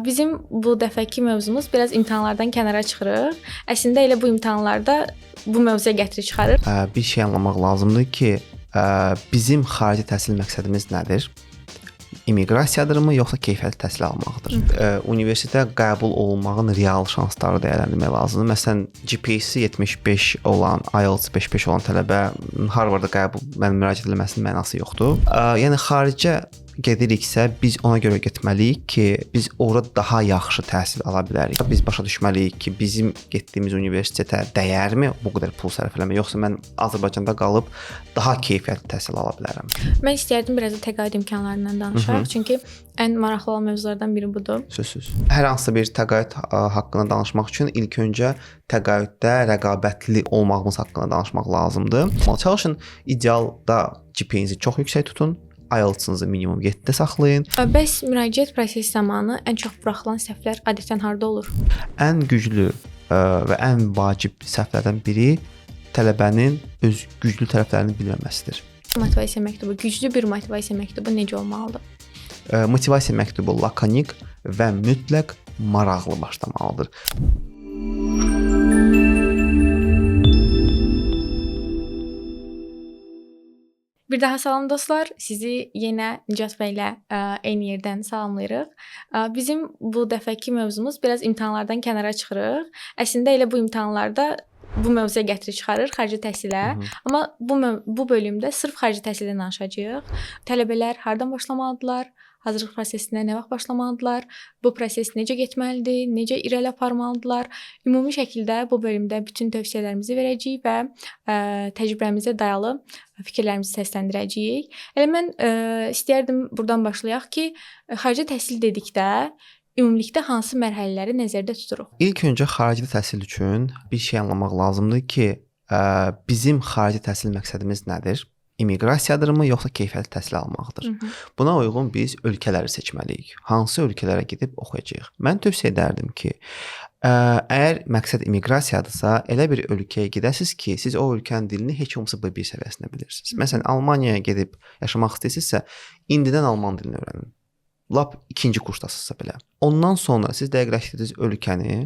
Bizim bu dəfəki mövzumuz biraz imtahanlardan kənara çıxırıq. Əslində elə bu imtahanlarda bu mövzuya gətirib çıxarır. Bir şey anlamaq lazımdır ki, bizim xarici təhsil məqsədimiz nədir? İmmiqrasiyadırmı, yoxsa keyfiyyətli təhsil almaqdır? Universitetə qəbul olunmağın real şansları dəyərləndirmək lazımdır. Məsələn, GPA-si 75 olan, IELTS 55 olan tələbə Harvarda qəbul müraciət etməsinin mənası yoxdur. Yəni xaricə gediriksə, biz ona görə getməliyik ki, biz orada daha yaxşı təhsil ala bilərik. Biz başa düşməliyik ki, bizim getdiyimiz universitetə dəyərmi bu qədər pul sərf eləmək, yoxsa mən Azərbaycanda qalıb daha keyfiyyətli təhsil ala bilərəm? Mən istərdim biraz da təqaüd imkanlarından danışaq, çünki ən maraqlı olan mövzulardan biri budur. Sözsüz. Hər hansı bir təqaüd haqqında danışmaq üçün ilk öncə təqaüddə rəqabətli olmağımız haqqında danışmaq lazımdır. Çalışın idealda GPA-nizi çox yüksək tutun. IELTS-ınızı minimum 7-də saxlayın. Bəs müraciət prosesi zamanı ən çox buraxılan səhvlər adətən harda olur? Ən güclü və ən vacib səhvlərdən biri tələbənin öz güclü tərəflərini bilməməsidir. Motivasiya məktubu, güclü bir motivasiya məktubu necə olmalıdır? Motivasiya məktubu lakonik və mütləq maraqlı başlamalıdır. Bir daha salam dostlar. Sizi yenə Nicat bəylə eyni yerdən salamlayırıq. Bizim bu dəfəki mövzumuz biraz imtahanlardan kənara çıxırıq. Əslində elə bu imtahanlarda bu mövzuya gətirib çıxarır xarici təhsilə. Amma bu bölümdə sırf xarici təhsildən danışacağıq. Tələbələr hardan başlamalıdırlar? Hazırlıq prosesinə nə vaxt başlamalıdırlar? Bu proses necə getməlidir? Necə irəli aparmalıdırlar? Ümumi şəkildə bu bölümdə bütün tövsiyələrimizi verəcəyik və təcrübəmizə dayalı fikirlərimizi səsləndirəcəyik. Elə mən istərdim buradan başlayaq ki, xarici təhsil dedikdə ümumilikdə hansı mərhələləri nəzərdə tuturuq? İlk öncə xarici təhsil üçün bir şey anlamaq lazımdır ki, bizim xarici təhsil məqsədimiz nədir? İmmiqrasiyadırmı, yoxsa keyfiyyətli təhsil almaqdır? Buna uyğun biz ölkələri seçməliyik. Hansı ölkələrə gedib oxuyacağıq? Mən tövsiyə edərdim ki, əgər məqsəd immiqrasiyadırsa, elə bir ölkəyə gedəsiniz ki, siz o ölkənin dilini heç olmasa B1 səviyyəsində bilirsiniz. Məsələn, Almaniyaya gedib yaşamaq istəyirsinizsə, indidən alman dilini öyrənin. Lap ikinci kursdasınızsa belə. Ondan sonra siz dəqiqləşdirdiyiniz ölkəni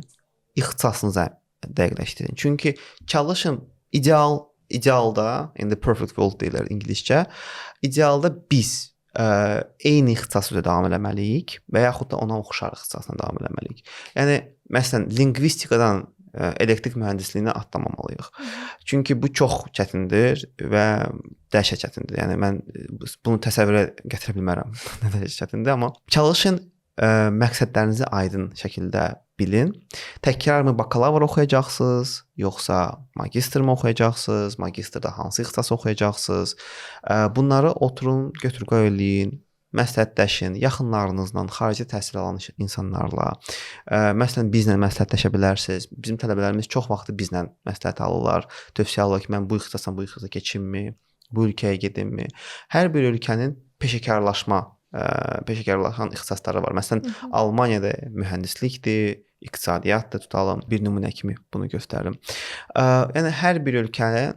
ixtisasınıza dəqiqləşdirin. Çünki çalışın idealda, in the perfect world deyirlər ingiliscə, idealda biz eyni ixtisas üzrə davam eləməliyik və yaxud da ona oxşar ixtisasla davam eləməliyik. Yəni, məsələn, lingvistikadan elektrik mühəndisliyinə atlamamalıyıq. Çünki bu çox çətindir və dəhşət çətindir. Yəni, mən bunu təsəvvürə gətirə bilmərəm. Nə dəhşət çətindir, amma çalışın məqsədlərinizi aydın şəkildə bilin. Təkrarmı bakalavr oxuyacaqsınız, yoxsa magistr mı oxuyacaqsınız, magistrda hansı ixtisas oxuyacaqsınız? Bunları oturun, götür-qoy eləyin, məsləhətləşin, yaxınlarınızla, xarici təhsil alan insanlarla. Məsələn, bizlə məsləhətləşə bilərsiniz. Bizim tələbələrimiz çox vaxtı bizlə məsləhət alırlar. Tövsiyə alırlar ki, mən bu ixtisasa keçimmi, bu ölkəyə gedimmi? Hər bir ölkənin peşəkarlaşan ixtisasları var. Məsələn, Almaniyada mühəndislikdir, iqtisadiyyatdır, tutalım. Bir nümunə kimi bunu göstərim. Yəni, hər bir ölkənin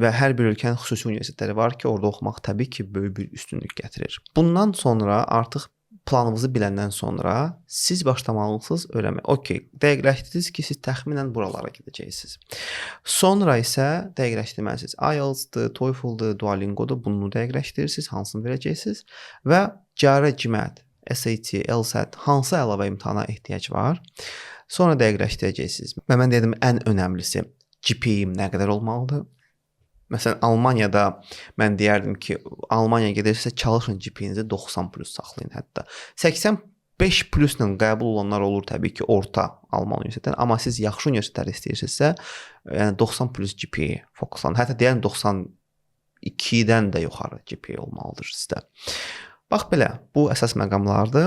və hər bir ölkənin xüsusi universitetləri var ki, orada oxumaq təbii ki, böyük bir üstünlük gətirir. Bundan sonra artıq planınızı biləndən sonra siz başlamalısınız öyrənməyə. Okey, dəqiqləşdirdiniz ki, siz təxminən buralara gedəcəksiniz. Sonra isə dəqiqləşdirməlisiniz. IELTS-dır, TOEFL-dır, Duolingo-dur, bunu dəqiqləşdirirsiniz, hansını verəcəksiniz və cari cimət, SAT, LSAT, hansı əlavə imtahana ehtiyac var, sonra dəqiqləşdirəcəksiniz. Və mən dedim, ən önəmlisi GPA-im nə qədər olmalıdır? Məsələn, Almaniyada mən deyərdim ki, Almaniyaya gedirsə çalışın GPA-nizi 90+ saxlayın hətta. 85 plusla qəbul olanlar olur təbii ki, orta Alman universitetdən, amma siz yaxşı universitetləri istəyirsinizsə, yəni 90+ GPA fokuslanın. Hətta deyərəm 92-dən də yuxarı GPA olmalıdır sizdə. Bax belə, bu əsas məqamlardır.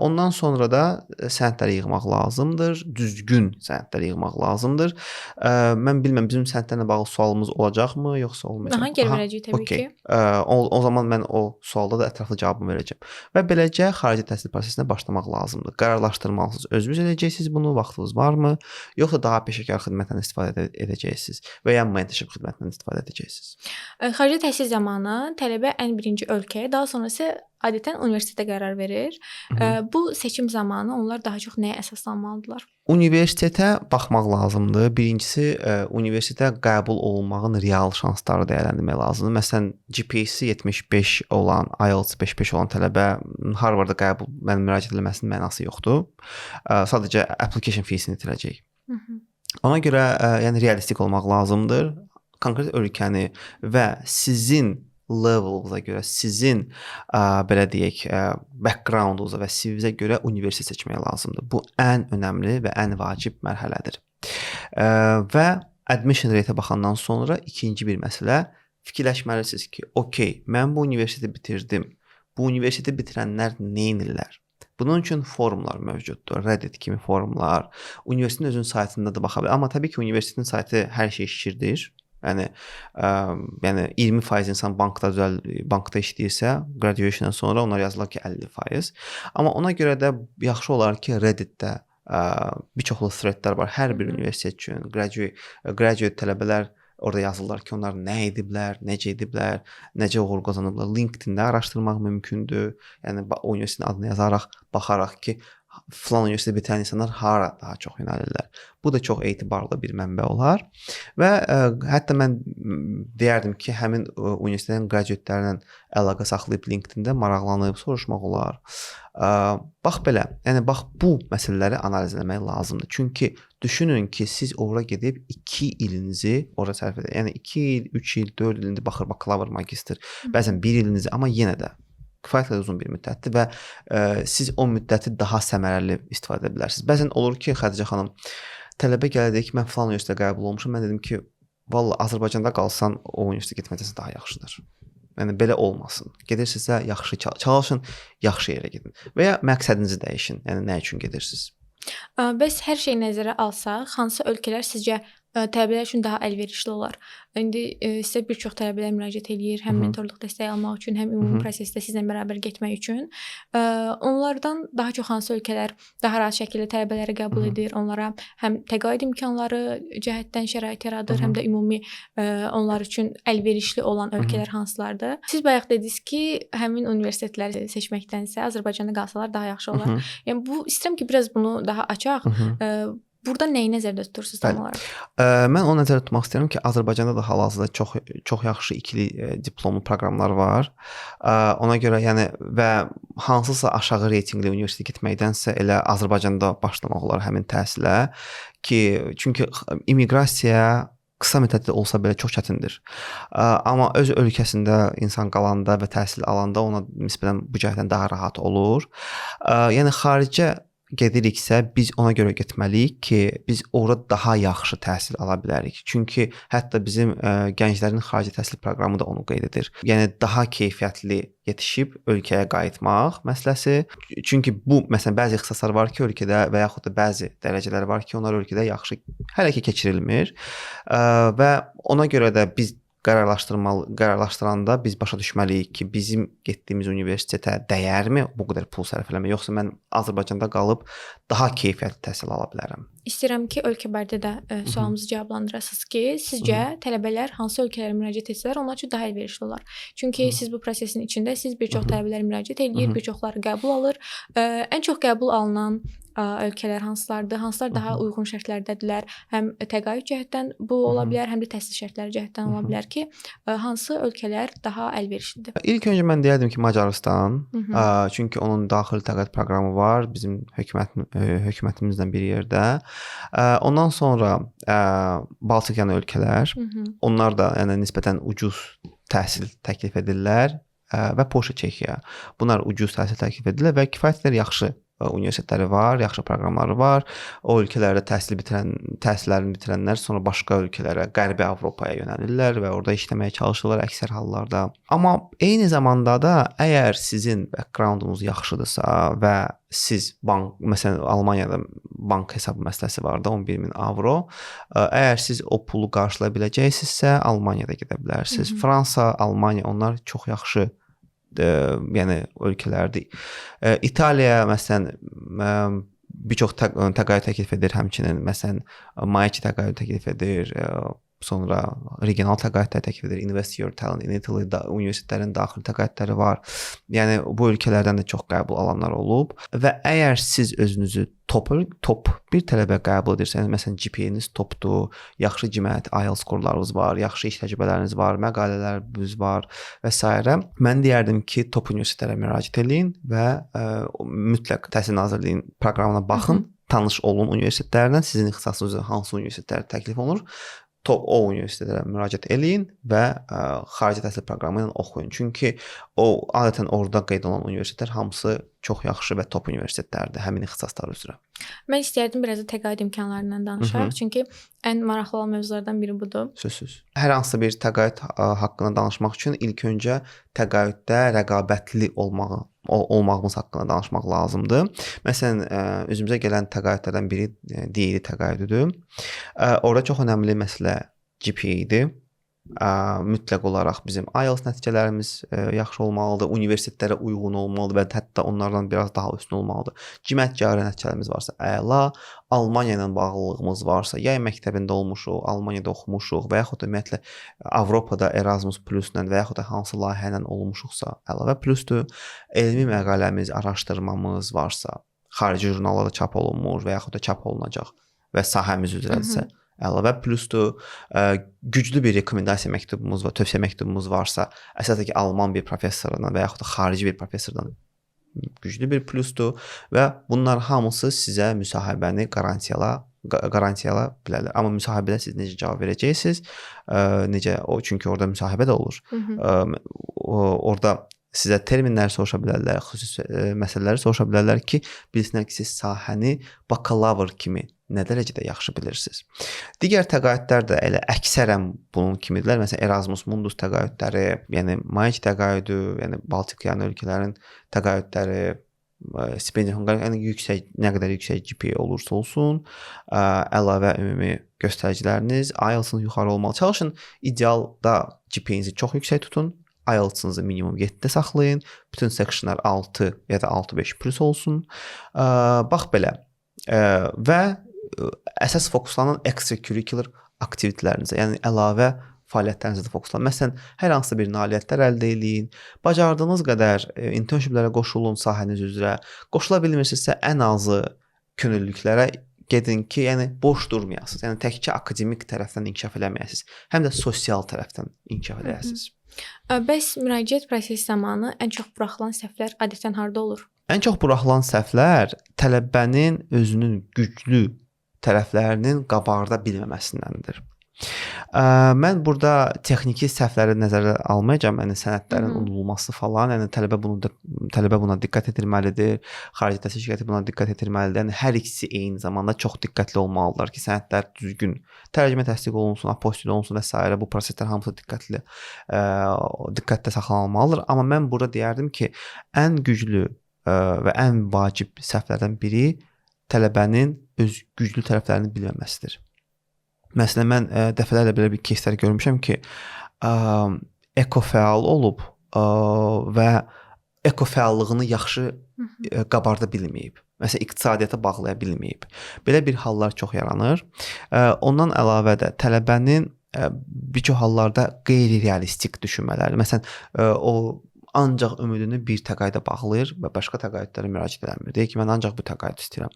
Ondan sonra da sənədləri yığmaq lazımdır. Düzgün sənədləri yığmaq lazımdır. Mən bilməm, bizim sənədlərlə bağlı sualımız olacaqmı, yoxsa olmayacaq? Geri verəcəyik təbii ki. O zaman mən o sualda da ətraflı cavabımı verəcəm. Və beləcə xarici təhsil prosesinə başlamaq lazımdır. Qərarlaşdırmalısınız. Özünüz edəcəksiniz bunu, vaxtınız varmı? Yoxsa daha peşəkar xidmətdən istifadə edəcəksiniz və ya mentorship xidmətindən istifadə edəcəksiniz? Xarici təhsil zamanı tələbə ən birinci ölkəyə, daha sonra isə adətən universitetə qərar verir. Bu seçim zamanı onlar daha çox nəyə əsaslanmalıdırlar? Universitetə baxmaq lazımdır. Birincisi, universitetə qəbul olunmağın real şansları dəyərləndirmək lazımdır. Məsələn, GPA-si 75 olan, IELTS 5.5 olan tələbə Harvarda qəbul müraciət etməsinin mənası yoxdur. Sadəcə application feesini itirəcək. Ona görə, yəni realistik olmaq lazımdır. Konkret ölkəni və sizin levelunuza görə, sizin belə deyək, backgroundunuza və CV-yə görə universitet seçmək lazımdır. Bu ən önəmli və ən vacib mərhələdir. Və admission rate-ə baxandan sonra ikinci bir məsələ fikirləşməlisiniz ki, okey, mən bu universiteti bitirdim. Bu universiteti bitirənlər nə edirlər? Bunun üçün forumlar mövcuddur. Reddit kimi forumlar, universitetin özünün saytında da baxa bilər. Amma təbii ki, universitetin saytı hər şey şişirdir. Yəni 20% insan bankda işləyirsə, graduationdan sonra onlar yazırlar ki, 50%. Amma ona görə də yaxşı olar ki, Redditdə bir çoxlu threadlər var hər bir universitet üçün. Graduate tələbələr orada yazırlar ki, onlar nə ediblər, necə ediblər, necə uğur qazanıblar. LinkedIn-də araşdırmaq mümkündür. Yəni o universitetin adını yazaraq, baxaraq ki, filan universiteti bitirən insanlar hara daha çox yönəlirlər. Bu da çox etibarlı bir mənbə olar. Və hətta mən deyərdim ki, həmin universitetin graduatelərlə əlaqə saxlayıb LinkedIn-də maraqlanıb soruşmaq olar. Bax belə, yəni bax bu məsələləri analiz etmək lazımdır. Çünki düşünün ki, siz ora gedib 2 ilinizi ora sərf edir. Yəni 2 il, 3 il, 4 ilində baxır bakalavr, magistr, bəzən 1 ilinizi, amma yenə də kifayət uzun bir müddətdir və siz o müddəti daha səmərəli istifadə edə bilərsiniz. Bəzən olur ki, Xədicə xanım, tələbə gəlir deyir ki, mən falan universitetə qəbul olmuşam. Mən dedim ki, vallahi Azərbaycanda qalsan o universitetə getməkdəsə daha yaxşıdır. Yəni belə olmasın. Gedirsinizsə yaxşı çalışın, yaxşı yerə gedin və ya məqsədinizi dəyişin. Yəni nə üçün gedirsiniz? Bəs hər şeyi nəzərə alsaq, hansı ölkələr sizcə tələbələr üçün daha əlverişli olar? İndi sizə bir çox tələbələr müraciət eləyir, həm mentorluq dəstəyi almaq üçün, həm ümumi prosesdə sizlə bərabər getmək üçün. Onlardan daha çox hansı ölkələr daha rahat şəkildə tələbələri qəbul edir, onlara həm təqaüd imkanları cəhətdən şərait yaradır, həm də ümumi onlar üçün əlverişli olan ölkələr hansılardır? Siz bayaq dediniz ki, həmin universitetləri seçməkdənsə Azərbaycanda qalsalar daha yaxşı olar. Yəni bu istəyirəm ki, biraz bunu daha açaq. Burada nəyi nəzərdə tutursunuz tam olaraq? Mən onu nəzərdə tutmaq istəyirəm ki, Azərbaycanda da hal-hazırda çox yaxşı ikili diplomlu proqramlar var. Ona görə yəni və hansısa aşağı reytinqli universitetə getməkdənsə elə Azərbaycanda başlamaq olar həmin təhsilə ki, çünki immiqrasiya qısa müddətli olsa belə çox çətindir. Amma öz ölkəsində insan qalanda və təhsil alanda ona nisbətən bu cəhətdən daha rahat olur. Yəni xaricə gediriksə biz ona görə getməliyik ki, biz ora daha yaxşı təhsil ala bilərik. Çünki hətta bizim gənclərin xarici təhsil proqramı da onu qeyd edir. Yəni daha keyfiyyətli yetişib ölkəyə qayıtmaq məsələsi. Çünki bu məsələn bəzi ixtisaslar var ki, ölkədə və yaxud da bəzi dərəcələr var ki, onlar ölkədə yaxşı hələ ki keçirilmir. Və ona görə də biz qərarlaşdıranda biz başa düşməliyik ki, bizim getdiyimiz universitetə dəyərmi bu qədər pul sərf eləmək, yoxsa mən Azərbaycanda qalıb daha keyfiyyətli təhsil ala bilərəm. İstəyirəm ki, ölkə barədə də sualımızı cavablandırasınız ki, sizcə tələbələr hansı ölkələrə müraciət etsələr onlar üçün daha əlverişli olar? Çünki siz bu prosesin içində siz bir çox tələbələr müraciət edir, bir çoxları qəbul alır. Ən çox qəbul alınan ölkələr hansılardır? Hansılar daha uyğun şərtlərdədirlər? Həm təqaüd cəhətdən bu ola bilər, həm də təhsil şərtləri cəhətdən ola bilər ki, hansı ölkələr daha əlverişlidir? İlk öncə mən deyərdim ki, Macarıstan. Çünki onun daxili təqaüd proqramı var bizim hökumətimizlə bir yerdə. Ondan sonra Baltikyan ölkələr. Onlar da yəni nisbətən ucuz təhsil təklif edirlər və Polşa, Çexiya. Bunlar ucuz təhsil təklif edirlər və kifayət yaxşı universitetləri var, yaxşı proqramları var. O ölkələrdə təhsillərini bitirənlər sonra başqa ölkələrə, Qərbi Avropaya yönəlirlər və orada işləməyə çalışırlar əksər hallarda. Amma eyni zamanda da əgər sizin backgroundunuz yaxşıdırsa və siz məsələn Almaniyada bank hesabı məsələsi var da 11.000 avro. Əgər siz o pulu qarşılaya biləcəksinizsə Almaniyada gedə bilərsiniz. Fransa, Almaniya onlar çox yaxşı yəni ölkələrdir. İtaliya məsələn bir çox təqaüd təklif edir, həmçinin məsələn Maiki təqaüd təklif edir. sonra regional təqaüdlər təklif edir. Invest Your Talent in Italy da universitetlərin daxili təqaüdləri var. Yəni bu ölkələrdən də çox qəbul alanlar olub və əgər siz özünüzü top bir tələbə qəbul edirsəniz, məsələn GPA-niz topdur, yaxşı GMAT, IELTS skorlarınız var, yaxşı iş təcrübələriniz var, məqalələriniz var və s. mən deyərdim ki, top universitetlərə müraciət eləyin və mütləq Təhsil Nazirliyinin proqramına baxın, tanış olun universitetlərlə, sizin ixtisasınız üzrə hansı universitetlər təklif olunur. O universitetlərə müraciət eləyin və xarici təhsil proqramı ilə oxuyun. Çünki adətən orada qeyd olunan universitetlər hamısı çox yaxşı və top universitetlərdir həmin ixtisaslar üzrə. Mən istərdim biraz da təqaüd imkanlarından danışaq. Çünki ən maraqlı olan mövzulardan biri budur. Sözsüz. Hər hansı bir təqaüd haqqında danışmaq üçün ilk öncə təqaüddə rəqabətli olmağımız haqqında danışmaq lazımdır. Məsələn, üzümüzə gələn təqaüdlərdən biri DEA təqaüdüdür. Orada çox önəmli məsələ GPA-dir. Mütləq olaraq bizim IELTS nəticələrimiz yaxşı olmalıdır, universitetlərə uyğun olmalıdır və hətta onlardan biraz daha üstün olmalıdır. GMAT cari nəticələrimiz varsa əla, Almaniya ilə bağlılığımız varsa, yay məktəbində olmuşuq, Almaniyada oxumuşuq və yaxud da ümumiyyətlə Avropada Erasmus Plus-la və yaxud da hansı layihə ilə olmuşuqsa əlavə plusdur. Elmi məqaləmiz, araşdırmamız varsa, xarici jurnallarda çap olunmuş və yaxud da çap olunacaq və sahəmiz üzrədirsə əlavə plusdur. Güclü bir rekomendasiya məktubumuz var, tövsiyə məktubumuz varsa, əsasən ki, Alman bir professordan və yaxud da xarici bir professordan güclü bir plusdur və bunlar hamısı sizə müsahibəni qarantiyala bilərlər. Amma müsahibədə siz necə cavab verəcəksiniz? Çünki orada müsahibə də olur. Orada sizə terminləri soruşa bilərlər, xüsusi məsələləri soruşa bilərlər ki, bilsinlər ki, siz sahəni bakalavr kimi nə dərəcədə yaxşı bilirsiniz. Digər təqaüdlər də elə əksərən bunun kimidirlər. Məsələn, Erasmus Mundus təqaüdləri, yəni Maik təqaüdü, yəni Baltik ölkələrin təqaüdləri, stipendiya, yəni nə qədər yüksək GPA olursa olsun, əlavə ümumi göstəriciləriniz, IELTS-ınız yuxarı olmalı. Çalışın, idealda GPA-nizi çox yüksək tutun. IELTS-ınızı minimum 7-də saxlayın. Bütün sectionlar 6 ya da 6-5 plus olsun. Bax belə. Və əsas fokuslanan extracurricular aktivitetlərinizə, yəni əlavə fəaliyyətlərinizə fokuslanın. Məsələn, hər hansı bir nailiyyətlər əldə eləyin. Bacardığınız qədər internshiplərə qoşulun sahəniz üzrə. Qoşula bilmirsinizsə ən azı könüllülüklərə gedin ki, yəni boş durmayasınız. Yəni təkcə akademik tərəfdən inkişaf eləməyəsiniz, həm də sosial tərəfdən inkişaf eləyəsiniz. Bəs müraciət prosesi zamanı ən çox buraxılan səhvlər adətən harda olur? Ən çox buraxılan səhvlər tələbənin özünün güclü tərəflərinin qabarda bilməməsindəndir. Mən burada texniki səhvləri nəzərə almayacağam. Yəni sənədlərin unudulması falan, yəni tələbə buna diqqət etməlidir. Xarici təhsil şirkəti buna diqqət etməlidir. Yəni hər ikisi eyni zamanda çox diqqətli olmalıdırlar ki, sənədlər düzgün tərcümə təsdiq olunsun, apostil olunsun və s. Bu proseslər hamısı diqqətdə saxlanılmalıdır. Amma mən burada deyərdim ki, ən güclü və ən vacib səhvlərdən biri tələbənin öz güclü tərəflərini bilməməsidir. Məsələn, mən dəfələrlə belə bir кейslər görmüşəm ki, ekofəal olub və ekofəallığını yaxşı qabarda bilməyib. Məsələn, iqtisadiyyata bağlaya bilməyib. Belə bir hallar çox yaranır. Ondan əlavə də tələbənin bir çox hallarda qeyri-realistik düşünmələri. Məsələn, o ancaq ümidini bir təqaüdə bağlayır və başqa təqaüdlərə müraciət eləmir. Deyir ki, mən ancaq bu təqaüdü istəyirəm.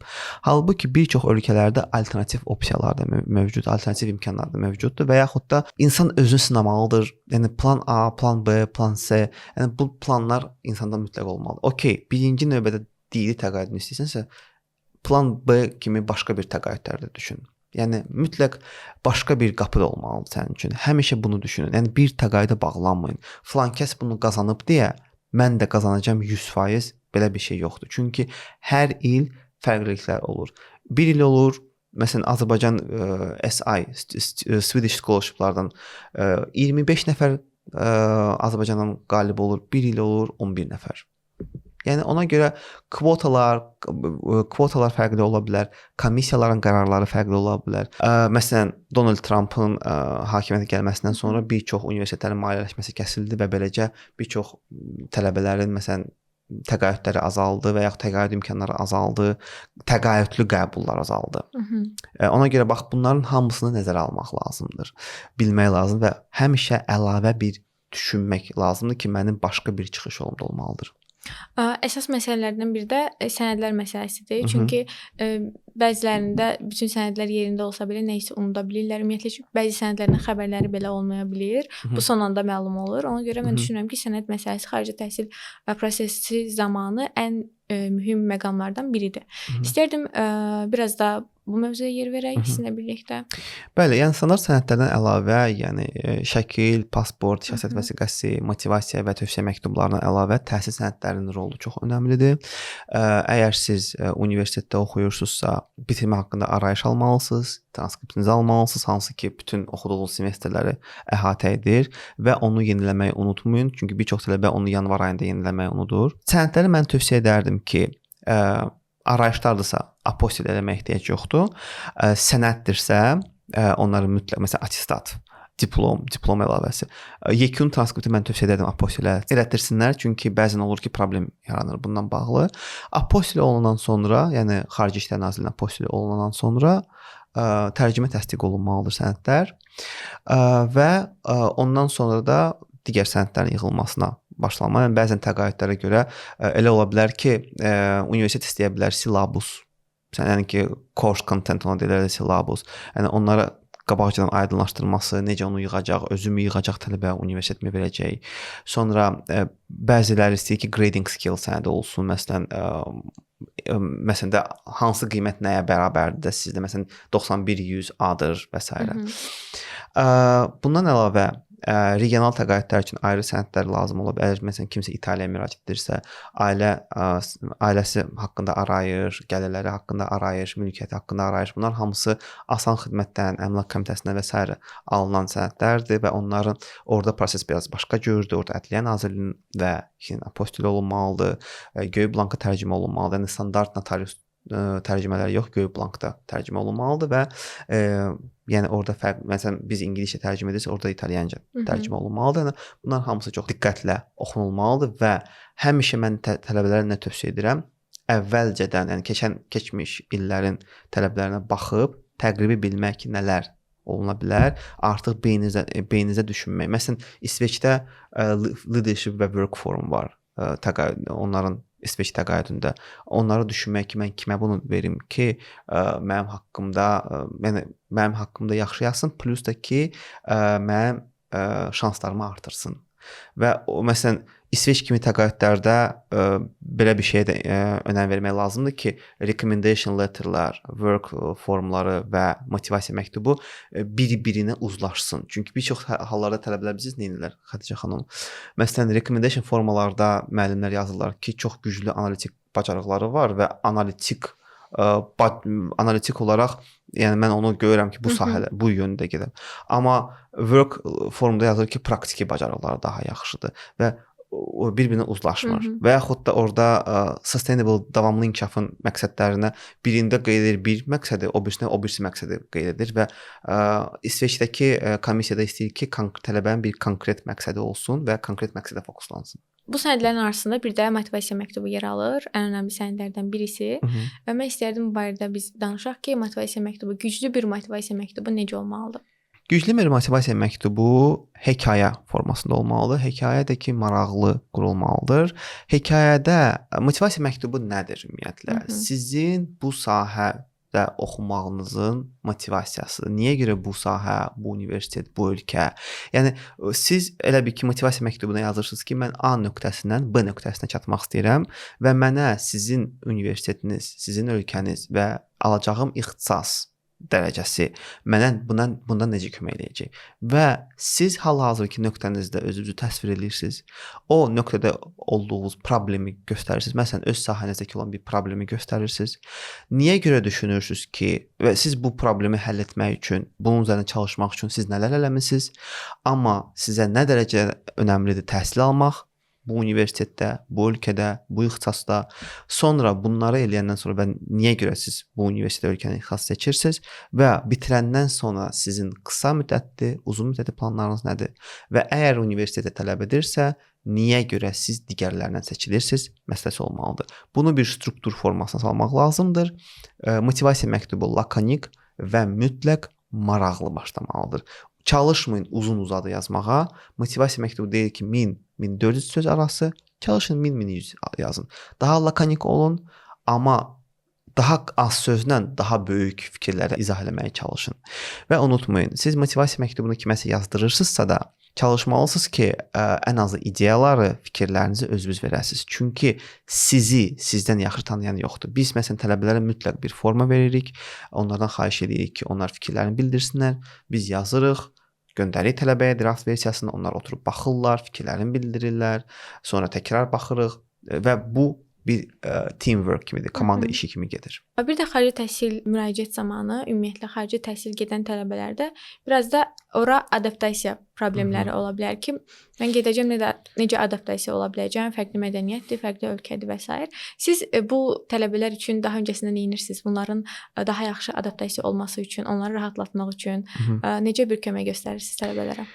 Halbuki bir çox ölkələrdə alternativ opsiyalar da mövcud, alternativ imkanlar da mövcuddur və yaxud da insan özünü sınamalıdır. Yəni plan A, plan B, plan C, yəni bu planlar insanda mütləq olmalıdır. Okay, birinci növbədə dili təqaüdünü istəyirsənsə, plan B kimi başqa bir təqaüdlərdə düşün. Yəni mütləq başqa bir qapı da olmalıdır sənin üçün. Həmişə bunu düşünün. Yəni bir təqaüdə bağlanmayın. Falan kəs bunu qazanıb deyə mən də qazanacağam 100%, belə bir şey yoxdur. Çünki hər il fərqliliklər olur. Bir il olur, məsələn Azərbaycan SI Swedish Scholarshiplardan 25 nəfər Azərbaycandan qalib olur. Bir il olur 11 nəfər. Yəni ona görə kvotalar fərqli ola bilər, komissiyaların qərarları fərqli ola bilər. Məsələn, Donald Trump'ın hakimiyyətə gəlməsindən sonra bir çox universitetlərin maliyyələşməsi kəsildi və beləcə bir çox tələbələrin məsələn təqaüdləri azaldı və yaxud təqaüd imkanları azaldı, təqaüdlü qəbullar azaldı. Ona görə bax bunların hamısını nəzərə almaq lazımdır. Bilmək lazım və həmişə əlavə bir düşünmək lazımdır ki, mənim başqa bir çıxış yolum da olmalıdır. Əsas məsələlərdən biri də sənədlər məsələsidir. Çünki bəzilərində bütün sənədlər yerində olsa belə nə isə unuda bilirlər. Ümumiyyətlə bəzi sənədlərin xəbərləri belə olmaya bilər. Bu son anda məlum olur. Ona görə mən düşünürəm ki, sənəd məsələsi xarici təhsil prosesi zamanı ən mühüm məqamlardan biridir. İstərdim biraz da bu mövzuya yer verək sizinlə birlikdə. Bəli, yəni standart sənədlərdən əlavə, yəni şəkil, pasport, şəxsiyyət vəsiqəsi, motivasiya və tövsiyə məktublarına əlavə təhsil sənədlərinin rolu çox önəmlidir. Əgər siz universitetdə oxuyursunuzsa, bitirmə haqqında arayış almalısınız, transkriptinizi almalısınız, hansı ki, bütün oxuduğunuz semestrləri əhatə edir və onu yeniləməyi unutmayın, çünki bir çox tələbə onu yanvar ayında yeniləməyi unudur. Sənədləri mən tövsiyə edərdim ki, arayışlardırsa apostil eləməyə ehtiyac yoxdur. Sənəddirsə, onları mütləq, məsələn, attestat, diplom əlavəsi. Yekun transkripti mən tövsiyə edirəm apostilə elətdirsinlər, çünki bəzən olur ki, problem yaranır bundan bağlı. Apostil olunandan sonra, yəni Xarici İşlər Nazirliyinin apostil olunandan sonra tərcümə təsdiq olunmalıdır sənədlər və ondan sonra da digər sənədlərin yığılmasına başlanmalı. Yəni, bəzən təqaüdlərə görə elə ola bilər ki, universitet istəyə bilər silabus, yəni ki, course content ona deyirlər silabus. Yəni, onlara qabaqcadan aydınlaşdırılması, necə onu yığacaq, özümü yığacaq tələbə universitetimi verəcək. Sonra bəziləri istəyir ki, grading skill sənədi olsun. Məsələn də hansı qiymət nəyə bərabərdir? Sizdə məsələn 91-100 A-dır və s. Bundan əlavə regional təqaüdlər üçün ayrı sənədlər lazım ola bilər. Məsələn, kimsə İtaliyaya müraciət edirsə, ailəsi haqqında arayış, gəlirləri haqqında arayış, mülkiyyəti haqqında arayış. Bunlar hamısı Asan Xidmətdən, Əmlak Komitəsindən və s. alınan sənədlərdir və onların orada proses biraz başqa cürdür. Orada Ədliyyə Nazirliyinin və apostil olunmalıdır, göy blanka tərcümə olunmalıdır. Yəni standart notarius tərcümələri yox, göy blankda tərcümə olunmalıdır və yəni orada fərq, məsələn biz ingiliscə tərcümə edirsə, orada italyanca tərcümə olunmalıdır. Yəni bunların hamısı çox diqqətlə oxunulmalıdır və həmişə mən tələbələrə nə tövsiyə edirəm? Əvvəlcədən, yəni keçmiş illərin tələblərinə baxıb təqribi bilmək ki, nələr oluna bilər, artıq beyninizə düşünmək. Məsələn, İsveçdə Leadership və Work Forum var, onların İsveç təqaüdündə. Onları düşünmək ki, mən kimə bunu verim ki, mənim haqqımda yaxşı yazsın, plus da ki, mənim şanslarımı artırsın. Və məsələn, İsveç kimi təqaüdlərdə belə bir şeyə də önəm vermək lazımdır ki, recommendation letterlər, work formları və motivasiya məktubu bir-birinə uzlaşsın. Çünki bir çox hallarda tələbələr bilirsiniz nə edirlər, Xədicə xanım? Məsələn, recommendation formalarda müəllimlər yazırlar ki, çox güclü analitik bacarıqları var və analitik olaraq, yəni mən onu görürəm ki, bu sahədə, bu yöndə gedir. Amma work formunda yazılır ki, praktiki bacarıqları daha yaxşıdır və bir-birinə uzlaşmır. Və yaxud da orada sustainable, davamlı inkişafın məqsədlərinə birində qeyd edir bir məqsədi, o birisi məqsədi qeyd edir və İsveçdəki komissiyada istəyir ki, tələbənin bir konkret məqsədi olsun və konkret məqsədə fokuslansın. Bu sənədlərin arasında bir də motivasiya məktubu yer alır. Ən önəmli sənədlərdən birisi. Və mən istərdim bu barədə biz danışaq ki, motivasiya məktubu, güclü bir motivasiya məktubu necə olmalıdır? Güclü bir motivasiya məktubu hekayə formasında olmalıdır. Hekayə də ki, maraqlı qurulmalıdır. Hekayədə motivasiya məktubu nədir ümumiyyətlə? Sizin bu sahədə oxumağınızın motivasiyasıdır. Niyə görə bu sahə, bu universitet, bu ölkə? Yəni siz elə bir ki, motivasiya məktubuna yazırsınız ki, mən A nöqtəsindən B nöqtəsinə çatmaq istəyirəm və mənə sizin universitetiniz, sizin ölkəniz və alacağım ixtisas dərəcəsi mənə bundan necə kömək edəcək və siz hal-hazırki nöqtənizdə özünüzü təsvir edirsiniz. O nöqtədə olduğunuz problemi göstərirsiniz. Məsələn, öz sahənizdəki olan bir problemi göstərirsiniz. Niyə görə düşünürsünüz ki, və siz bu problemi həll etmək üçün, bunun üzərində çalışmaq üçün siz nələr eləmisiniz? Amma sizə nə dərəcə önəmlidir təhsil almaq bu universitetdə, bu ölkədə, bu ixtisasda, sonra bunları eləyəndən sonra və niyə görə siz bu universitet ölkənin ixtisası seçirsiniz və bitirəndən sonra sizin qısa müddətli, uzun müddətli planlarınız nədir? Və əgər universitetə tələb edirsə, niyə görə siz digərlərindən seçilirsiniz? Məsələsi olmalıdır. Bunu bir struktur formasına salmaq lazımdır. Motivasiya məktubu lakonik və mütləq maraqlı başlamalıdır. Çalışmayın uzun-uzadı yazmağa. Motivasiya məktubu deyir ki, 1000-1400 söz arası, çalışın 1000-1100 yazın. Daha lakonik olun, amma daha az sözlə daha böyük fikirləri izah etməyə çalışın. Və unutmayın, siz motivasiya məktubunu kiməsə yazdırırsınızsa da çalışmalısınız ki, ən azı ideyaları, fikirlərinizi özünüz verəsiniz. Çünki sizi sizdən yaxşı tanıyan yoxdur. Biz məsələn tələbələrə mütləq bir forma veririk. Onlardan xahiş edirik ki, onlar fikirlərini bildirsinlər. Biz yazırıq, göndəririk tələbəyə draft versiyasını. Onlar oturub baxırlar, fikirlərini bildirirlər. Sonra təkrar baxırıq və bu bir teamwork kimidir, komanda işi kimi gedir. Bir də xarici təhsil müraciət zamanı ümumiyyətlə xarici təhsil gedən tələbələrdə biraz da ora adaptasiya problemləri ola bilər ki, mən gedəcəm necə adaptasiya ola biləcəm, fərqli mədəniyyətdir, fərqli ölkədir və s. Siz bu tələbələr üçün daha öncəsində nə edirsiniz? Bunların daha yaxşı adaptasiya olması üçün, onları rahatlatmaq üçün necə bir kömək göstərirsiniz tələbələrə?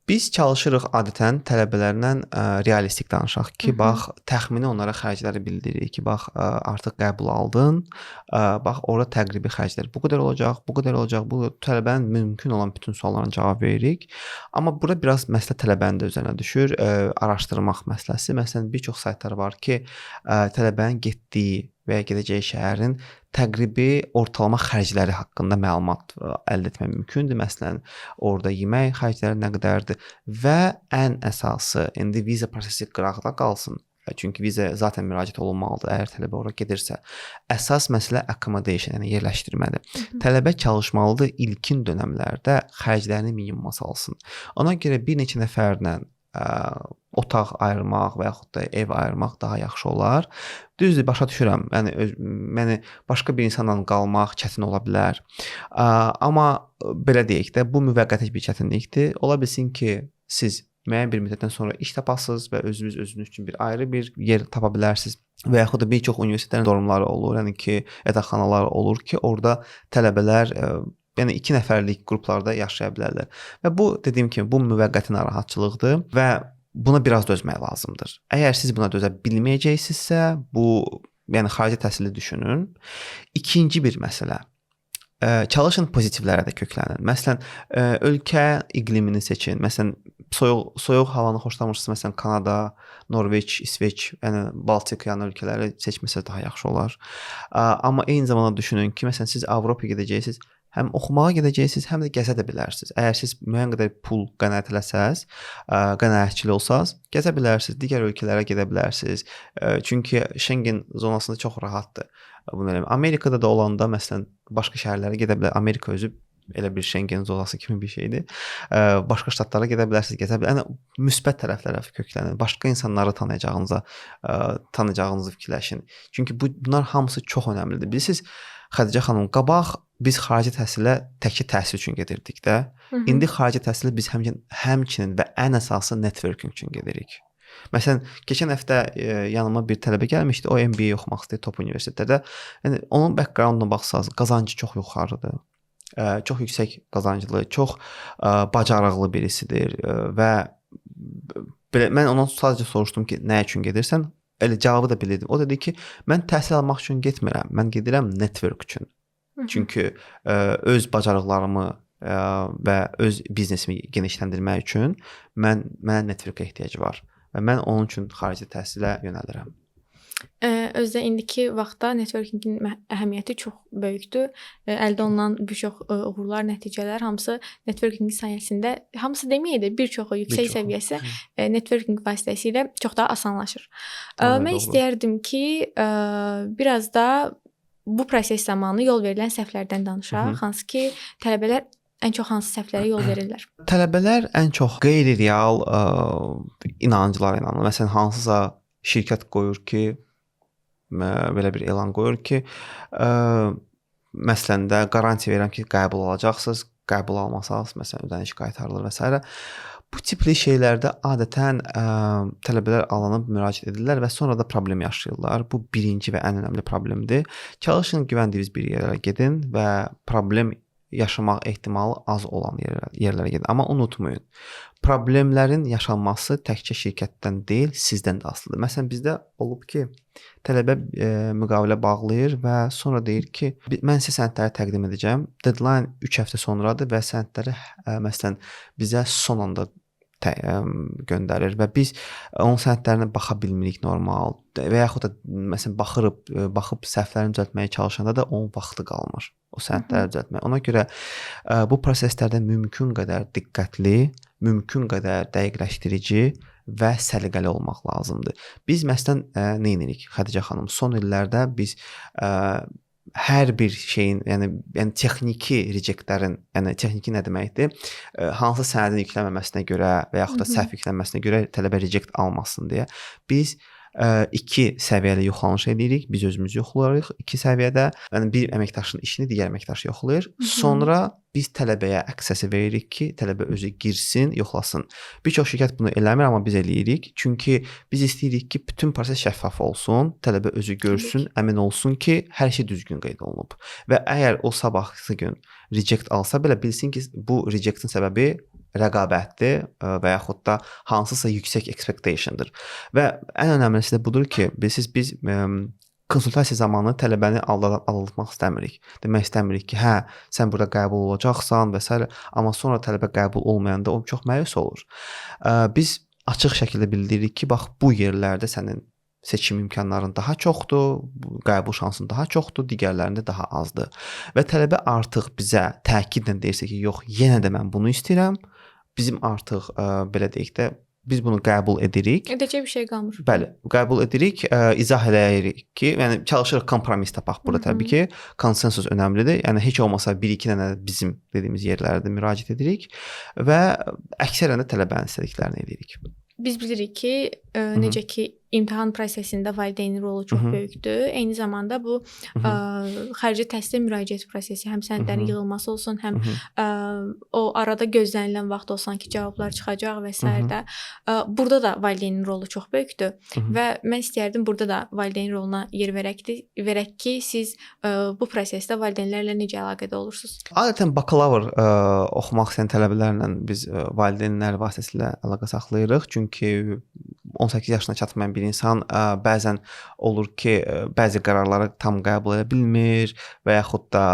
Biz çalışırıq adətən tələbələrlə realistik danışaq ki, bax, təxmini onlara xərcləri bildiririk ki, bax, artıq qəbul aldın, bax, orada təqribi xərclər bu qədər olacaq, bu qədər olacaq, bu tələbənin mümkün olan bütün suallarına cavab veririk. Amma burada biraz məsələ tələbənin də üzərinə düşür, araşdırmaq məsələsi. Məsələn, bir çox saytlar var ki, tələbənin getdiyi və ya gedəcəyi şəhərin təqribi ortalama xərcləri haqqında məlumat əldə etmək mümkündür. Məsələn, orada yemək xərcləri nə qədərdir və ən əsası, indi viza prosesi qıraqda qalsın. Çünki viza zaten müraciət olunmalıdır əgər tələbə ora gedirsə. Əsas məsələ accommodation, yəni yerləşdirmədir. Tələbə çalışmalıdır ilkin dönəmlərdə xərclərini minimuma salsın. Ona görə bir neçə nəfərlə otaq ayırmaq və yaxud da ev ayırmaq daha yaxşı olar. Düzdür, başa düşürəm. Yəni başqa bir insanla qalmaq çətin ola bilər. Amma belə deyək də, bu müvəqqəti bir çətinlikdir. Ola bilsin ki, siz müəyyən bir müddətdən sonra iş tapasınız və özünüz üçün bir ayrı bir yer tapa bilərsiniz. Və yaxud da bir çox universitetlərin dormları olur, yəni ki, yataqxanalar olur ki, orada tələbələr yəni 2 nəfərlik qruplarda yaşaya bilərlər. Və bu dediyim kimi bu müvəqqəti narahatçılıqdır və buna biraz dözmək lazımdır. Əgər siz buna dözə bilməyəcəksinizsə, bu yəni xarici təhsili düşünün. İkinci bir məsələ. Çalışın pozitivlərə də köklənin. Məsələn, ölkə iqlimini seçin. Məsələn, soyuq havanı xoşlamırsınız, məsələn, Kanada, Norveç, İsveç, yəni Baltik yəni ölkələri seçməsəz daha yaxşı olar. Amma eyni zamanda düşünün ki, məsələn, siz Avropaya gedəcəksiniz, həm oxumağa gedəcəksiniz, həm də gəzə də bilərsiniz. Əgər siz müəyyən qədər pul qənaət eləsəz, qənaətçil olsaz, gəzə bilərsiniz, digər ölkələrə gedə bilərsiniz. Çünki Schengen zonasında çox rahatdır. Bunu eləmək. Amerikada da olanda, məsələn, başqa şəhərlərə gedə bilər. Amerika özü elə bir Schengen zonası kimi bir şeydir. Başqa ştatlara gedə bilərsiniz, gəzə bilərsiniz. Yəni müsbət tərəflərə köklənin. Başqa insanları tanıyacağınızı fikirləşin. Çünki bunlar hamısı çox önəmlidir. Bilirsiniz, Xədicə xanım, qabaq biz xarici təhsilə təkcə təhsil üçün gedirdik də. İndi xarici təhsilə biz həmçinin və ən əsası networking üçün gedirik. Məsələn, keçən həftə yanıma bir tələbə gəlmişdi. O MBA oxumaq istəyir top universitetdə. Yəni onun backgrounduna baxsaz, qazancı çox yuxarıdır. Çox yüksək qazanclı, çox bacarıqlı birisidir və belə mən ondan sadəcə soruşdum ki, nə üçün gedirsən? Elə cavabı da bilirdim. O dedi ki, mən təhsil almaq üçün getmirəm. Mən gedirəm network üçün. Çünki öz bacarıqlarımı və öz biznesimi genişləndirmək üçün mənə networkə ehtiyac var və mən onun üçün xarici təhsilə yönəlirəm. Özdə indiki vaxtda networkingin əhəmiyyəti çox böyükdür. Əldə olunan bir çox uğurlar, nəticələr hamısı networking sayəsində, hamısı deməyək də bir çoxu yüksək səviyyəsi networking vasitəsilə çox daha asanlaşır. Mən istəyərdim ki, biraz da bu proses zamanı yol verilən səhvlərdən danışaq. Hansı ki, tələbələr ən çox hansı səhvlərə yol verirlər? Tələbələr ən çox qeyri-real inanclara inanır. Məsələn, hansısa şirkət qoyur ki, belə bir elan qoyur ki, məsələn də qarantiya verirəm ki, qəbul alacaqsınız, qəbul almasanız, məsələn, ödəniş qaytarılır və s. Bu tipli şeylərdə adətən tələbələr alınıb müraciət edirlər və sonra da problem yaşayırlar. Bu birinci və ən önəmli problemdir. Çalışın güvəndiyiniz bir yerlərə gedin və problem yaşamaq ehtimalı az olan yerlərə gedin. Amma unutmayın, problemlərin yaşanması təkcə şirkətdən deyil, sizdən də asılıdır. Məsələn, bizdə olub ki, tələbə müqavilə bağlayır və sonra deyir ki, mən sizə sənədləri təqdim edəcəm. Deadline 3 həftə sonradır və sənədləri məsələn bizə son anda göndərir və biz onun sənədlərinə baxa bilmirik normal və yaxud da məsələn baxıb səhvlərini düzəltməyə çalışanda da onun vaxtı qalmır o sənədləri düzəltməyə. Ona görə bu proseslərdə mümkün qədər diqqətli, mümkün qədər dəqiqləşdirici və səliqəli olmaq lazımdır. Biz məsələn nə edirik Xədicə xanım? Son illərdə biz hər bir şeyin, yəni texniki rejectlərin, yəni texniki nə deməkdir? Hansı sənədin yüklənməməsinə görə və yaxud da səhv yüklənməsinə görə tələbə reject almasın deyə biz 2 səviyyəli yoxlanış edirik. Biz özümüz yoxlayırıq 2 səviyyədə. Yəni bir əməkdaşın işini digər əməkdaş yoxlayır. Sonra biz tələbəyə əksəsi veririk ki, tələbə özü girsin, yoxlasın. Bir çox şirkət bunu eləmir, amma biz eləyirik. Çünki biz istəyirik ki, bütün proses şəffaf olsun, tələbə özü görsün, əmin olsun ki, hər şey düzgün qeyd olunub. Və əgər o sabahsı gün reject alsa belə bilsin ki, bu rejectin səbəbi rəqabətdir və yaxud da hansısa yüksək expectationdır. Və ən önəmlisi də budur ki, biz konsultasiya zamanı tələbəni aldatmaq istəmirik. Demək istəmirik ki, hə, sən burada qəbul olacaqsan və s. Amma sonra tələbə qəbul olmayanda o çox məyus olur. Biz açıq şəkildə bildiririk ki, bax bu yerlərdə sənin seçim imkanların daha çoxdur, qəbul şansın daha çoxdur, digərlərində daha azdır. Və tələbə artıq bizə təkidlə deyirsə ki, yox, yenə də mən bunu istəyirəm. Bizim artıq belə deyək də biz bunu qəbul edirik. Edəcək bir şey qalmır. Bəli, qəbul edirik, izah eləyirik ki, yəni çalışırıq kompromis tapaq burada təbii ki. Konsensus önəmlidir. Yəni heç olmasa 1-2 dənə bizim dediyimiz yerlərdə müraciət edirik və əksərən də tələbənin istədiklərini edirik. Biz bilirik ki, necə ki imtahan prosesində valideynin rolu çox böyükdür. Eyni zamanda bu xarici təhsilə müraciət prosesi, həm sənədlərin yığılması olsun, həm o arada gözlənilən vaxt olsun ki, cavablar çıxacaq və s. də. Burada da valideynin rolu çox böyükdür və mən istəyərdim burada da valideynin roluna yer verək ki, siz bu prosesdə valideynlərlə necə əlaqədə olursunuz? Adətən bakalavr oxumaq istəyən tələbələrlə biz valideynlər vasitəsilə əlaqə saxlayırıq. Çünki 18 yaşına çatmayan bir insan bəzən olur ki, bəzi qərarları tam qəbul edə bilmir və yaxud da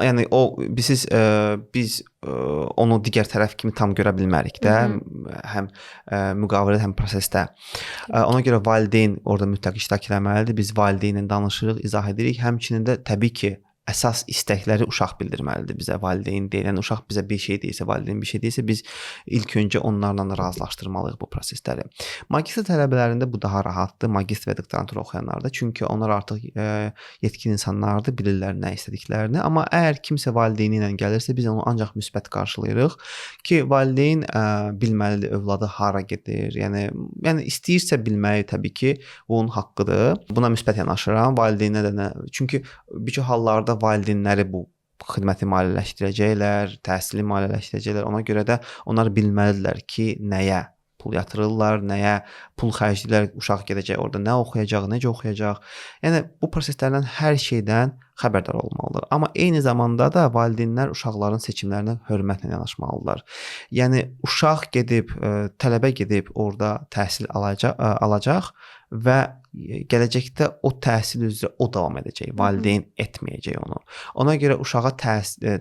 yəni biz onu digər tərəf kimi tam görə bilmərik də, həm müqavilədə, həm prosesdə. Ona görə valideyn orada mütləq iştirak etməlidir. Biz valideynlə danışırıq, izah edirik. Həmçinin də təbii ki, əsas istəkləri uşaq bildirməlidir bizə. Valideyn deyilən uşaq bizə bir şey deyirsə, valideyn bir şey deyirsə, biz ilk öncə onlarla razılaşdırmalıyıq bu prosesləri. Magistr tələbələrində bu daha rahatdır, magistr və doktorantura oxuyanlarda. Çünki onlar artıq yetkin insanlardır, bilirlər nə istədiklərini. Amma əgər kimsə valideyni ilə gəlirsə, biz onu ancaq müsbət qarşılayırıq ki, valideyn bilməlidir övladı hara gedir. Yəni istəyirsə bilməyi təbii ki, bu onun haqqıdır. Buna müsbət yanaşıram. Valideynə də çünki bir çox hallarda valideynləri bu xidməti maliyyələşdirəcəklər, təhsili maliyyələşdirəcəklər. Ona görə də onlar bilməlidirlər ki, nəyə pul yatırırlar, nəyə pul xərcləyirlər, uşaq gedəcək orada nə oxuyacaq, necə oxuyacaq. Yəni bu proseslərdən hər şeydən xəbərdar olmalıdır. Amma eyni zamanda da valideynlər uşaqların seçimlərinə hörmətlə yanaşmalıdırlar. Yəni uşaq gedib, tələbə gedib orada təhsil alacaq və gələcəkdə o təhsil üzrə o davam edəcək. Valideyn etməyəcək onu. Ona görə uşağa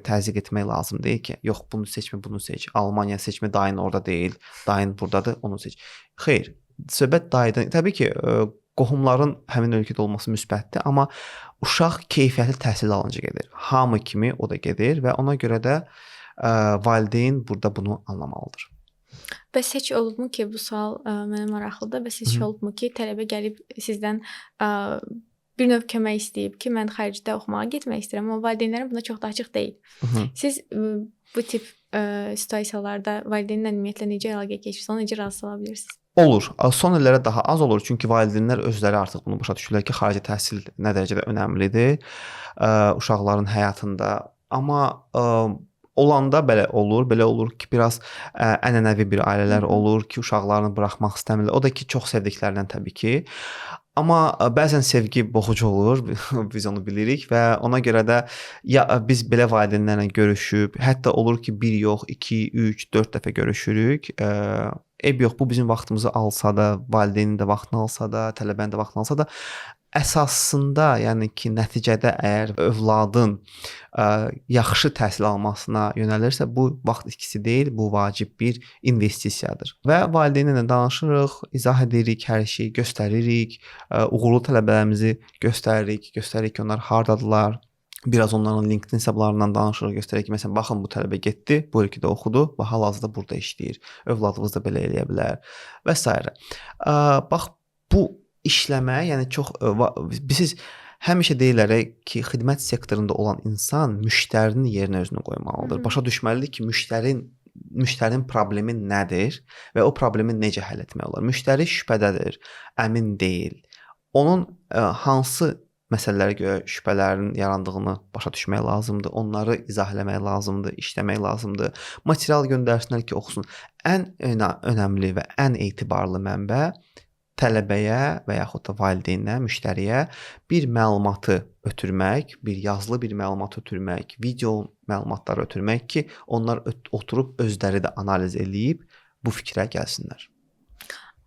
təzyiq etmək lazım deyil ki, yox bunu seçmə, bunu seç. Almaniya seçmə, dayın orada deyil, dayın buradadır, onu seç. Xeyr, söhbət dayıdan. Təbii ki, qohumların həmin ölkədə olması müsbətdir, amma uşaq keyfiyyətli təhsil alınca gedir. Hamı kimi o da gedir və ona görə də valideyn burada bunu anlamalıdır. Bəs heç olubmu ki, bu sual mənə maraqlıdır. Bəs heç olubmu ki, tələbə gəlib sizdən bir növ kömək istəyib ki, mən xaricdə oxumağa getmək istəyirəm, amma valideynlərim buna çox da açıq deyil. Siz bu tip situasiyalarda valideynlə ümumiyyətlə necə əlaqə keçirsiniz, onu necə razı sala bilirsiniz? Olur. Son illərdə daha az olur. Çünki valideynlər özləri artıq bunu başa düşürlər ki, xarici təhsil nə dərəcədə önəmlidir uşaqların həyatında. Amma olanda belə olur. Belə olur ki, biraz ənənəvi bir ailələr olur ki, uşaqlarını buraxmaq istəmirlər. O da ki, çox sevdiklərindən təbii ki. Amma bəzən sevgi boğucu olur. Biz onu bilirik və ona görə də ya biz belə valideynlərlə görüşüb, hətta olur ki, 1 yox, 2, 3, 4 dəfə görüşürük. Eyb yox, bu bizim vaxtımızı alsa da, valideynin də vaxtını alsa da, tələbənin də vaxtını alsa da, əsasında, yəni ki, nəticədə əgər övladın yaxşı təhsil almasına yönəlirsə, bu vaxt itkisi deyil, bu vacib bir investisiyadır. Və valideynlə danışırıq, izah edirik hər şeyi, göstəririk, uğurlu tələbələrimizi göstəririk ki, onlar hardadılar. Biraz onların LinkedIn hesablarından danışırıq, göstəririk ki, məsələn, baxın bu tələbə getdi, bu ölkədə oxudu və hal-hazırda burada işləyir. Övladınız da belə eləyə bilər və s. Bax, bu işləmə, yəni çox biz həmişə deyirlər ki, xidmət sektorunda olan insan müştərinin yerinə özünü qoymalıdır. Başa düşməlidir ki, müştərinin problemi nədir və o problemi necə həll etmək olar. Müştəri şübhədədir, əmin deyil. Onun hansı məsələlərə görə şübhələrin yarandığını başa düşmək lazımdır. Onları izah eləmək lazımdır, işləmək lazımdır. Material göndərsinlər ki, oxusun. Ən önəmli və ən etibarlı mənbə tələbəyə və yaxud da valideynə, müştəriyə bir məlumatı ötürmək, bir yazılı bir məlumat ötürmək, video məlumatları ötürmək ki, onlar oturub özləri də analiz eləyib bu fikrə gəlsinlər.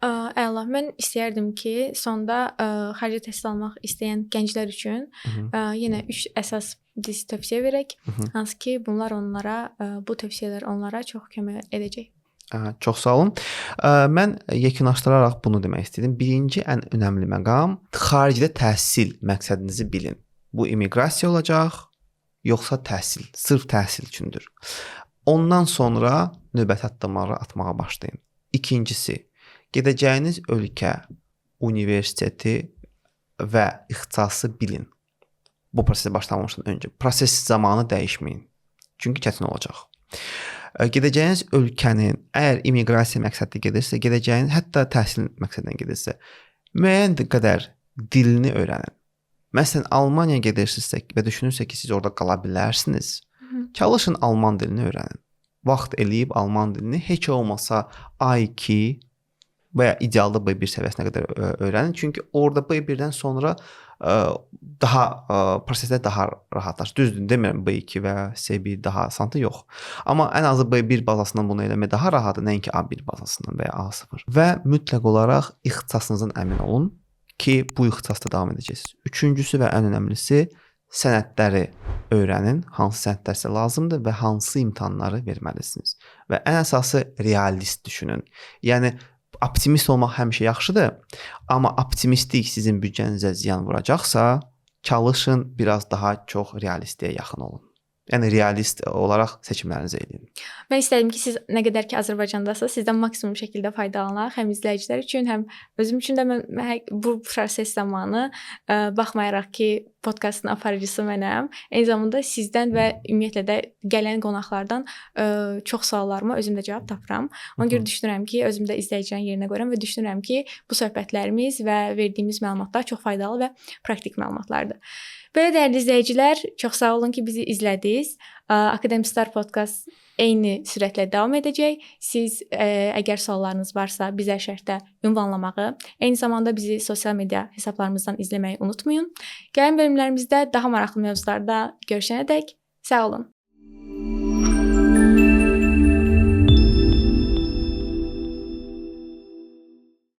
Əla, mən istəyərdim ki, sonda xarici təhsil almaq istəyən gənclər üçün yenə 3 əsas tövsiyə verək. Hansı ki, bunlar bu tövsiyələr onlara çox kömək edəcək. Çox sağ olun. Mən yekunlaşdıraraq bunu demək istədim. Birinci ən önəmli məqam xaricdə təhsil məqsədinizi bilin. Bu immiqrasiya olacaq, yoxsa təhsil, sırf təhsil üçündür. Ondan sonra növbəti addımları atmağa başlayın. İkincisi, gedəcəyiniz ölkə, universiteti və ixtisası bilin. Bu prosesə başlamamışdan öncə. Proses zamanı dəyişməyin. Çünki çətin olacaq. Gedəcəyiniz ölkənin, əgər immiqrasiya məqsədli gedirsə, gedəcəyiniz, hətta təhsil məqsədlə gedirsə, müəyyən qədər dilini öyrənin. Məsələn, Almaniyaya gedirsinizsə və düşünürsünüzsə ki, siz orada qala bilərsiniz, çalışın alman dilini öyrənin. Vaxt eləyib alman dilini heç olmasa A2 və ya idealda B1 səviyyəsinə qədər öyrənin. Çünki orada B1-dən sonra proseslər daha rahatlaşır. Düzdür, demirəm B2 və C1 daha asandır, yox. Amma ən azı B1 bazasından bunu eləmək daha rahatdır, nəinki A1 bazasından və ya A0. Və mütləq olaraq ixtisasınızdan əmin olun ki, bu ixtisasda davam edəcəksiniz. Üçüncüsü və ən önəmlisi, sənədləri öyrənin, hansı sənədlər sizə lazımdır və hansı imtahanları verməlisiniz. Və ən əsası realist düşünün. Yəni optimist olmaq həmişə yaxşıdır, amma optimistlik sizin büdcənizə ziyan vuracaqsa, çalışın biraz daha çox realistliyə yaxın olun. Yəni realist olaraq seçimlərinizi edin. Mən istədim ki, siz nə qədər ki Azərbaycandasınız, sizdən maksimum şəkildə faydalanaq, həm izləyicilər üçün, həm özüm üçün də mən bu proses zamanı baxmayaraq ki, podkastın aparıcısı mənəm, eyni zamanda sizdən və ümumiyyətlə də gələn qonaqlardan çox suallarıma özüm də cavab tapıram. Ona görə düşünürəm ki, özüm də izləyicilərin yerinə qoyuram və düşünürəm ki, bu söhbətlərimiz və verdiyimiz məlumatlar çox faydalı və praktik məlumatlardır. Belə dəyərli izləyicilər, çox sağ olun ki, bizi izlədiniz. Akademstar podkast eyni sürətlə davam edəcək. Siz əgər suallarınız varsa, bizə şərhdə ünvanlamağı, eyni zamanda bizi sosial media hesablarımızdan izləməyi unutmayın. Gələn bölümlərimizdə daha maraqlı mövzularda görüşənədək sağ olun.